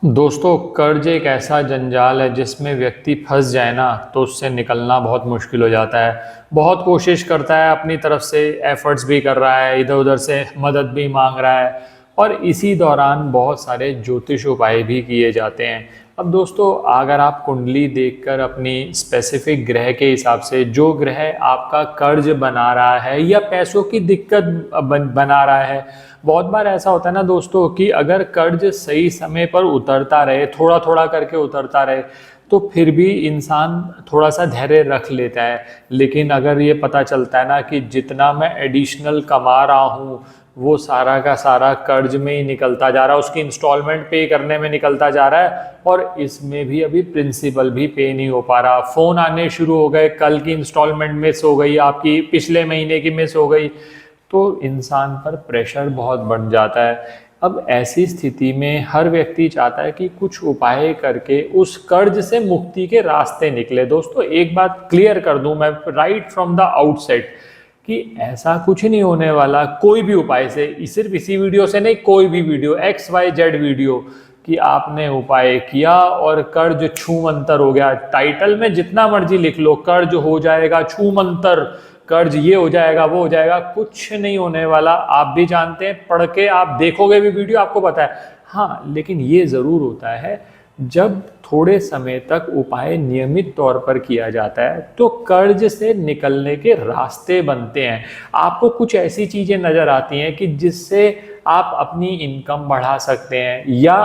दोस्तों, कर्ज एक ऐसा जंजाल है जिसमें व्यक्ति फंस जाए ना तो उससे निकलना बहुत मुश्किल हो जाता है। बहुत कोशिश करता है, अपनी तरफ से एफर्ट्स भी कर रहा है, इधर उधर से मदद भी मांग रहा है और इसी दौरान बहुत सारे ज्योतिष उपाय भी किए जाते हैं। अब दोस्तों, अगर आप कुंडली देखकर अपनी स्पेसिफिक ग्रह के हिसाब से जो ग्रह आपका कर्ज बना रहा है या पैसों की दिक्कत बना रहा है, बहुत बार ऐसा होता है ना दोस्तों कि अगर कर्ज सही समय पर उतरता रहे, थोड़ा थोड़ा करके उतरता रहे, तो फिर भी इंसान थोड़ा सा धैर्य रख लेता है। लेकिन अगर ये पता चलता है ना कि जितना मैं एडिशनल कमा रहा हूँ वो सारा का सारा कर्ज में ही निकलता जा रहा है, उसकी इंस्टॉलमेंट पे करने में निकलता जा रहा है और इसमें भी अभी प्रिंसिपल भी पे नहीं हो पा रहा, फ़ोन आने शुरू हो गए, कल की इंस्टॉलमेंट मिस हो गई, आपकी पिछले महीने की मिस हो गई, तो इंसान पर प्रेशर बहुत बढ़ जाता है। अब ऐसी स्थिति में हर व्यक्ति चाहता है कि कुछ उपाय करके उस कर्ज से मुक्ति के रास्ते निकले। दोस्तों, एक बात क्लियर कर दूं मैं राइट फ्रॉम द आउटसेट कि ऐसा कुछ नहीं होने वाला कोई भी उपाय से, सिर्फ इसी वीडियो से नहीं, कोई भी वीडियो XYZ वीडियो कि आपने उपाय किया और कर्ज छूमंतर हो गया। टाइटल में जितना मर्जी लिख लो, कर्ज हो जाएगा छूमंतर, कर्ज ये हो जाएगा वो हो जाएगा, कुछ नहीं होने वाला। आप भी जानते हैं, पढ़ के आप देखोगे भी वीडियो, आपको पता है। हाँ, लेकिन ये जरूर होता है जब थोड़े समय तक उपाय नियमित तौर पर किया जाता है तो कर्ज से निकलने के रास्ते बनते हैं। आपको कुछ ऐसी चीजें नजर आती हैं कि जिससे आप अपनी इनकम बढ़ा सकते हैं या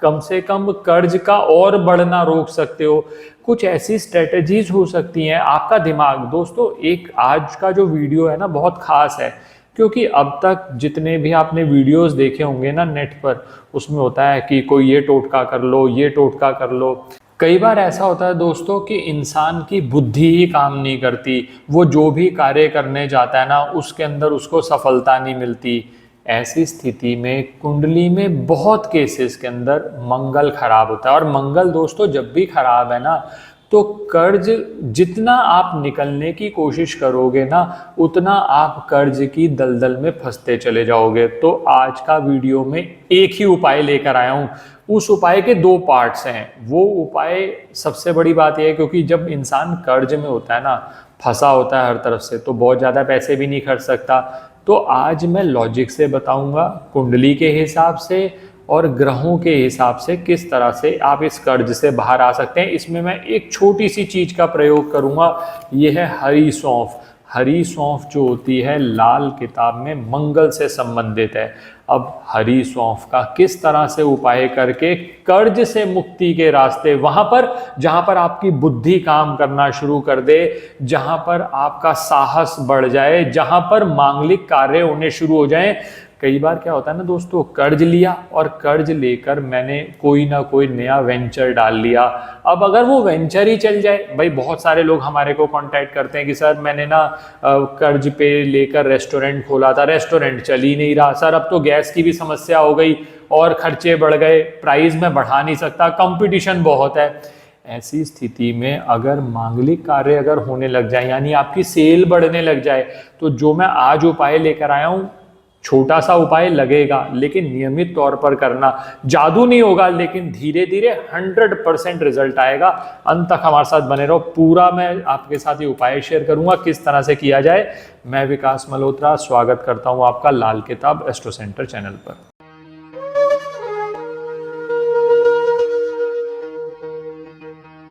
कम से कम कर्ज का और बढ़ना रोक सकते हो। कुछ ऐसी स्ट्रेटजीज हो सकती हैं। आपका दिमाग, दोस्तों, एक आज का जो वीडियो है ना बहुत खास है, क्योंकि अब तक जितने भी आपने वीडियोस देखे होंगे ना नेट पर, उसमें होता है कि कोई ये टोटका कर लो, ये टोटका कर लो। कई बार ऐसा होता है दोस्तों कि इंसान की बुद्धि ही काम नहीं करती, वो जो भी कार्य करने जाता है ना उसके अंदर उसको सफलता नहीं मिलती। ऐसी स्थिति में कुंडली में बहुत केसेस के अंदर मंगल खराब होता है और मंगल दोस्तों जब भी खराब है ना तो कर्ज जितना आप निकलने की कोशिश करोगे ना उतना आप कर्ज की दलदल में फंसते चले जाओगे। तो आज का वीडियो में एक ही उपाय लेकर आया हूँ। उस उपाय के दो पार्ट्स हैं। वो उपाय, सबसे बड़ी बात यह है क्योंकि जब इंसान कर्ज में होता है ना, फंसा होता है हर तरफ से, तो बहुत ज़्यादा पैसे भी नहीं खर्च सकता। तो आज मैं लॉजिक से बताऊंगा, कुंडली के हिसाब से और ग्रहों के हिसाब से किस तरह से आप इस कर्ज से बाहर आ सकते हैं। इसमें मैं एक छोटी सी चीज का प्रयोग करूंगा, यह है हरी सौंफ। हरी सौंफ जो होती है लाल किताब में मंगल से संबंधित है। अब हरी सौंफ का किस तरह से उपाय करके कर्ज से मुक्ति के रास्ते, वहां पर जहां पर आपकी बुद्धि काम करना शुरू कर दे, जहां पर आपका साहस बढ़ जाए, जहां पर मांगलिक कार्य होने शुरू हो जाएं। कई बार क्या होता है ना दोस्तों, कर्ज लिया और कर्ज लेकर मैंने कोई ना कोई नया वेंचर डाल लिया। अब अगर वो वेंचर ही चल जाए, भाई बहुत सारे लोग हमारे को कांटेक्ट करते हैं कि सर मैंने ना कर्ज पे लेकर रेस्टोरेंट खोला था, रेस्टोरेंट चल ही नहीं रहा, सर अब तो गैस की भी समस्या हो गई और खर्चे बढ़ गए, प्राइस में बढ़ा नहीं सकता, कंपटीशन बहुत है। ऐसी स्थिति में अगर मांगलिक कार्य अगर होने लग जाए, यानी आपकी सेल बढ़ने लग जाए, तो जो मैं आज उपाय लेकर आया हूँ, छोटा सा उपाय लगेगा लेकिन नियमित तौर पर करना, जादू नहीं होगा लेकिन धीरे धीरे 100% रिजल्ट आएगा। अंत तक हमारे साथ बने रहो, पूरा मैं आपके साथ ये उपाय शेयर करूंगा किस तरह से किया जाए। मैं विकास मल्होत्रा स्वागत करता हूं आपका लाल किताब एस्ट्रो सेंटर चैनल पर।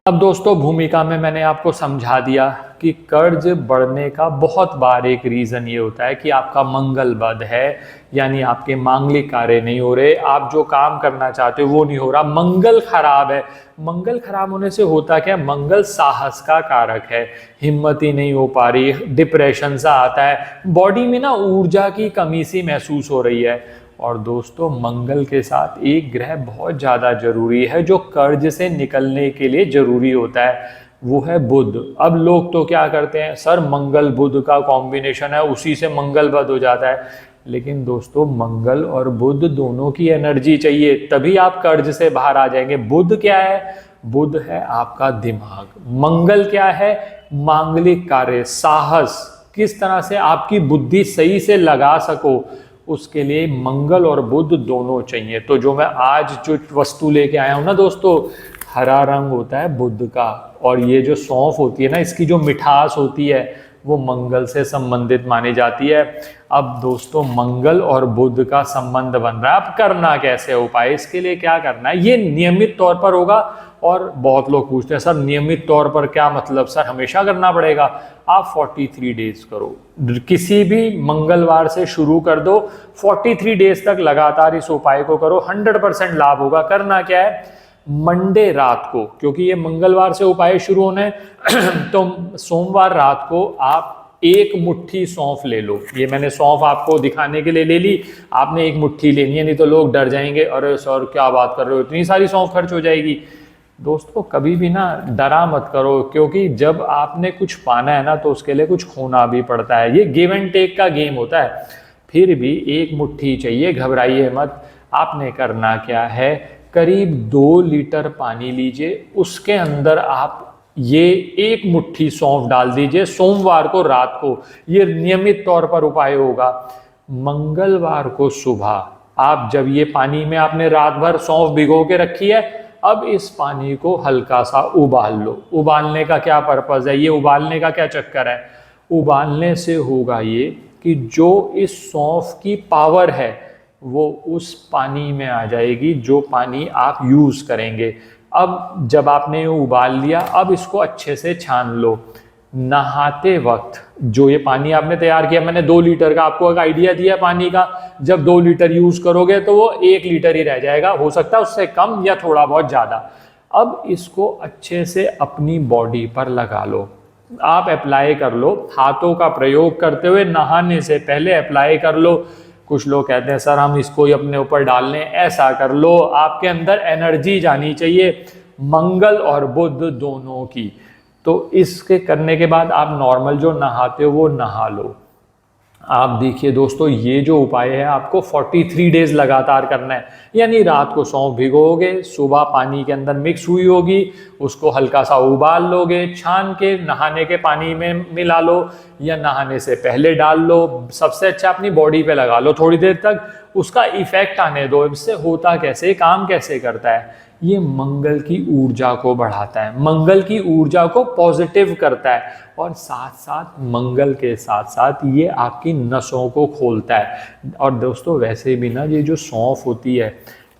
अब दोस्तों, भूमिका में मैंने आपको समझा दिया कि कर्ज बढ़ने का बहुत बार एक रीज़न ये होता है कि आपका मंगल बद है, यानी आपके मांगलिक कार्य नहीं हो रहे, आप जो काम करना चाहते हो वो नहीं हो रहा, मंगल खराब है। मंगल खराब होने से होता क्या, मंगल साहस का कारक है, हिम्मत ही नहीं हो पा रही, डिप्रेशन सा आता है, बॉडी में ना ऊर्जा की कमी सी महसूस हो रही है। और दोस्तों, मंगल के साथ एक ग्रह बहुत ज़्यादा जरूरी है जो कर्ज से निकलने के लिए जरूरी होता है, वो है बुध। अब लोग तो क्या करते हैं, सर मंगल बुध का कॉम्बिनेशन है उसी से मंगल बद हो जाता है। लेकिन दोस्तों, मंगल और बुध दोनों की एनर्जी चाहिए तभी आप कर्ज से बाहर आ जाएंगे। बुध क्या है, बुध है आपका दिमाग, मंगल क्या है, मांगलिक कार्य, साहस, किस तरह से आपकी बुद्धि सही से लगा सको उसके लिए मंगल और बुध दोनों चाहिए। तो जो मैं आज जो वस्तु लेके आया हूँ ना दोस्तों, हरा रंग होता है बुध का, और ये जो सौंफ होती है ना, इसकी जो मिठास होती है वो मंगल से संबंधित मानी जाती है। अब दोस्तों मंगल और बुध का संबंध बन रहा है, अब करना कैसे उपाय, इसके लिए क्या करना है, ये नियमित तौर पर होगा। और बहुत लोग पूछते हैं सर नियमित तौर पर क्या मतलब, सर हमेशा करना पड़ेगा? आप 43 डेज करो, किसी भी मंगलवार से शुरू कर दो, 43 डेज तक लगातार इस उपाय को करो, 100% लाभ होगा। करना क्या है, मंडे रात को, क्योंकि ये मंगलवार से उपाय शुरू होने हैं तो सोमवार रात को आप एक मुट्ठी सौंफ ले लो। ये मैंने सौंफ आपको दिखाने के लिए ले ली, आपने एक मुट्ठी लेनी है, नहीं तो लोग डर जाएंगे, अरे सर क्या बात कर रहे हो, इतनी सारी सौंफ खर्च हो जाएगी। दोस्तों कभी भी ना डरा मत करो, क्योंकि जब आपने कुछ पाना है ना तो उसके लिए कुछ खोना भी पड़ता है, ये गिव एंड टेक का गेम होता है। फिर भी एक मुट्ठी चाहिए, घबराइए मत। आपने करना क्या है, करीब 2 लीटर पानी लीजिए, उसके अंदर आप ये एक मुट्ठी सौंफ डाल दीजिए सोमवार को रात को। ये नियमित तौर पर उपाय होगा। मंगलवार को सुबह आप जब ये पानी में आपने रात भर सौंफ भिगो के रखी है, अब इस पानी को हल्का सा उबाल लो। उबालने का क्या पर्पज है, ये उबालने का क्या चक्कर है, उबालने से होगा ये कि जो इस सौंफ की पावर है वो उस पानी में आ जाएगी, जो पानी आप यूज करेंगे। अब जब आपने ये उबाल लिया, अब इसको अच्छे से छान लो। नहाते वक्त जो ये पानी आपने तैयार किया, मैंने 2 लीटर का आपको एक आइडिया दिया पानी का, जब 2 लीटर यूज करोगे तो वो 1 लीटर ही रह जाएगा, हो सकता है उससे कम या थोड़ा बहुत ज्यादा। अब इसको अच्छे से अपनी बॉडी पर लगा लो, आप अप्लाई कर लो, हाथों का प्रयोग करते हुए नहाने से पहले अप्लाई कर लो। कुछ लोग कहते हैं सर हम इसको ही अपने ऊपर डाल लें, ऐसा कर लो, आपके अंदर एनर्जी जानी चाहिए मंगल और बुध दोनों की। तो इसके करने के बाद आप नॉर्मल जो नहाते हो वो नहा लो। आप देखिए दोस्तों, ये जो उपाय है आपको 43 डेज लगातार करना है, यानी रात को सौंफ भिगोगे, सुबह पानी के अंदर मिक्स हुई होगी, उसको हल्का सा उबाल लोगे, छान के नहाने के पानी में मिला लो या नहाने से पहले डाल लो। सबसे अच्छा अपनी बॉडी पे लगा लो थोड़ी देर तक, उसका इफेक्ट आने दो। इससे होता कैसे, काम कैसे करता है, ये मंगल की ऊर्जा को बढ़ाता है, मंगल की ऊर्जा को पॉजिटिव करता है, और साथ साथ मंगल के साथ साथ ये आपकी नसों को खोलता है। और दोस्तों वैसे भी ना ये जो सौंफ होती है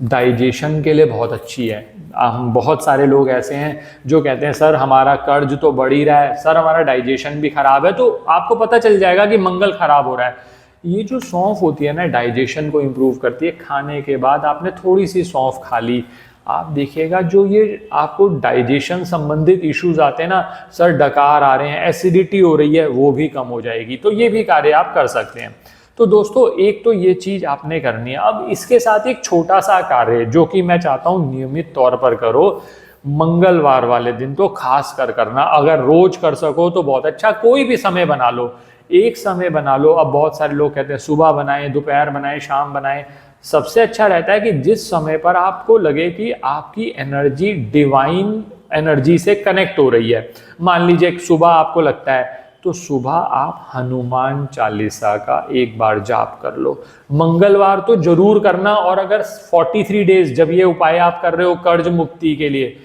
डाइजेशन के लिए बहुत अच्छी है। हम बहुत सारे लोग ऐसे हैं जो कहते हैं सर हमारा कर्ज तो बढ़ ही रहा है, सर हमारा डाइजेशन भी खराब है, तो आपको पता चल जाएगा कि मंगल खराब हो रहा है। ये जो सौंफ होती है ना डाइजेशन को इम्प्रूव करती है। खाने के बाद आपने थोड़ी सी सौंफ खा ली, आप देखिएगा जो ये आपको डाइजेशन संबंधित इश्यूज आते हैं ना, सर डकार आ रहे हैं, एसिडिटी हो रही है, वो भी कम हो जाएगी। तो ये भी कार्य आप कर सकते हैं। तो दोस्तों एक तो ये चीज आपने करनी है। अब इसके साथ एक छोटा सा कार्य जो कि मैं चाहता हूँ नियमित तौर पर करो, मंगलवार वाले दिन तो खास कर करना, अगर रोज कर सको तो बहुत अच्छा, कोई भी समय बना लो, एक समय बना लो। अब बहुत सारे लोग कहते हैं सुबह बनाएं, दोपहर बनाएं, शाम बनाएं, सबसे अच्छा रहता है कि जिस समय पर आपको लगे कि आपकी एनर्जी डिवाइन एनर्जी से कनेक्ट हो रही है। मान लीजिए सुबह आपको लगता है तो सुबह आप हनुमान चालीसा का एक बार जाप कर लो। मंगलवार तो जरूर करना। और अगर 43 डेज जब ये उपाय आप कर रहे हो कर्ज मुक्ति के लिए,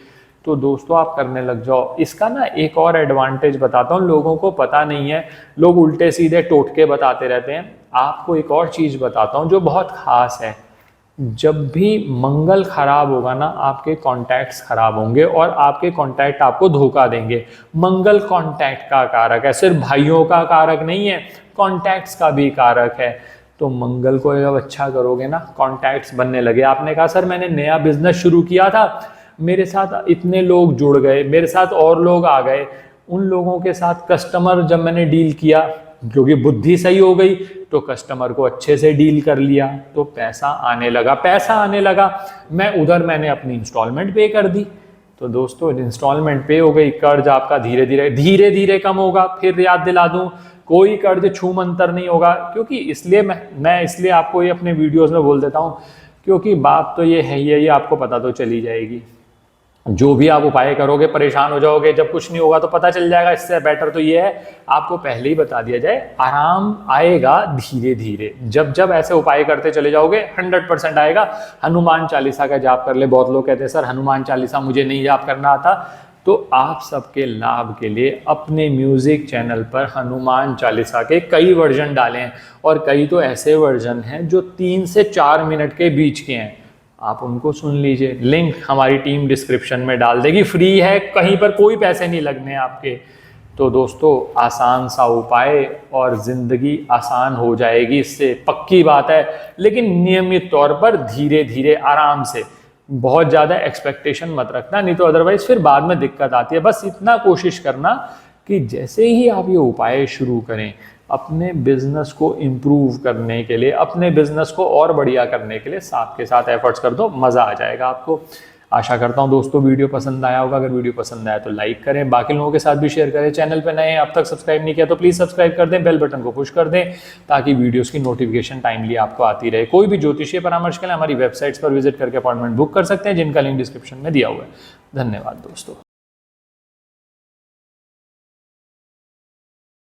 तो दोस्तों आप करने लग जाओ। इसका ना एक और एडवांटेज बताता हूँ, लोगों को पता नहीं है, लोग उल्टे सीधे टोटके बताते रहते हैं। आपको एक और चीज बताता हूँ जो बहुत खास है। जब भी मंगल खराब होगा ना, आपके कॉन्टैक्ट्स खराब होंगे और आपके कॉन्टैक्ट आपको धोखा देंगे। मंगल कॉन्टैक्ट का कारक है, सिर्फ भाइयों का कारक नहीं है, कॉन्टैक्ट्स का भी कारक है। तो मंगल को जब अच्छा करोगे ना, कॉन्टैक्ट्स बनने लगे। आपने कहा सर मैंने नया बिजनेस शुरू किया था, मेरे साथ इतने लोग जुड़ गए, मेरे साथ और लोग आ गए, उन लोगों के साथ कस्टमर जब मैंने डील किया, क्योंकि बुद्धि सही हो गई तो कस्टमर को अच्छे से डील कर लिया, तो पैसा आने लगा। पैसा आने लगा, मैंने अपनी इंस्टॉलमेंट पे कर दी। तो दोस्तों इंस्टॉलमेंट पे हो गई, कर्ज आपका धीरे धीरे कम होगा। फिर याद दिला दूं, कोई कर्ज छू मंतर नहीं होगा, क्योंकि इसलिए मैं इसलिए आपको ये अपने वीडियोस में बोल देता हूँ, क्योंकि बात तो ये है, ये आपको पता तो चली जाएगी। जो भी आप उपाय करोगे परेशान हो जाओगे, जब कुछ नहीं होगा तो पता चल जाएगा। इससे बेटर तो ये है आपको पहले ही बता दिया जाए, आराम आएगा धीरे धीरे। जब जब ऐसे उपाय करते चले जाओगे 100% आएगा। हनुमान चालीसा का जाप कर ले, बहुत लोग कहते हैं सर हनुमान चालीसा मुझे नहीं जाप करना आता, तो आप सबके लाभ के लिए अपने म्यूजिक चैनल पर हनुमान चालीसा के कई वर्जन डाले हैं, और कई तो ऐसे वर्जन हैं जो 3 से 4 मिनट के बीच के हैं, आप उनको सुन लीजिए। लिंक हमारी टीम डिस्क्रिप्शन में डाल देगी, फ्री है, कहीं पर कोई पैसे नहीं लगने आपके। तो दोस्तों आसान सा उपाय और ज़िंदगी आसान हो जाएगी इससे, पक्की बात है। लेकिन नियमित तौर पर धीरे धीरे आराम से, बहुत ज़्यादा एक्सपेक्टेशन मत रखना, नहीं तो अदरवाइज फिर बाद में दिक्कत आती है। बस इतना कोशिश करना कि जैसे ही आप ये उपाय शुरू करें, अपने बिजनेस को इम्प्रूव करने के लिए, अपने बिजनेस को और बढ़िया करने के लिए साथ के साथ एफर्ट्स कर दो, मज़ा आ जाएगा आपको। आशा करता हूँ दोस्तों वीडियो पसंद आया होगा। अगर वीडियो पसंद आया तो लाइक करें, बाकी लोगों के साथ भी शेयर करें। चैनल पे नए हैं, अब तक सब्सक्राइब नहीं किया तो प्लीज़ सब्सक्राइब कर दें, बेल बटन को पुश कर दें ताकि वीडियोस की नोटिफिकेशन टाइमली आपको आती रहे। कोई भी ज्योतिषीय परामर्श के लिए हमारी वेबसाइट्स पर विजिट करके अपॉइंटमेंट बुक कर सकते हैं, जिनका लिंक डिस्क्रिप्शन में दिया हुआ है। धन्यवाद दोस्तों।